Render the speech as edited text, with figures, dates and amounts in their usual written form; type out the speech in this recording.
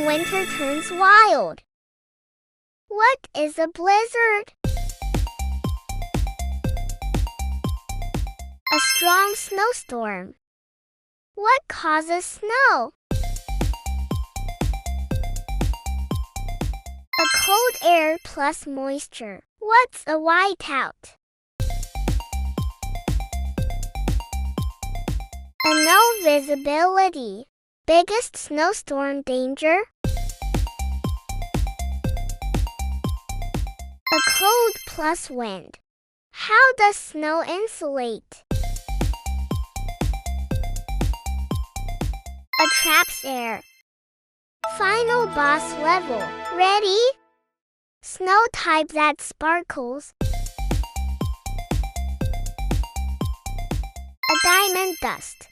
when winter turns wild. What is a blizzard? A strong snowstorm. What causes snow? A cold air plus moisture. What's a whiteout? A no visibility. Biggest snowstorm danger? A cold plus wind. How does snow insulate? A traps air. Final boss level. Ready? Snow type that sparkles. A diamond dust.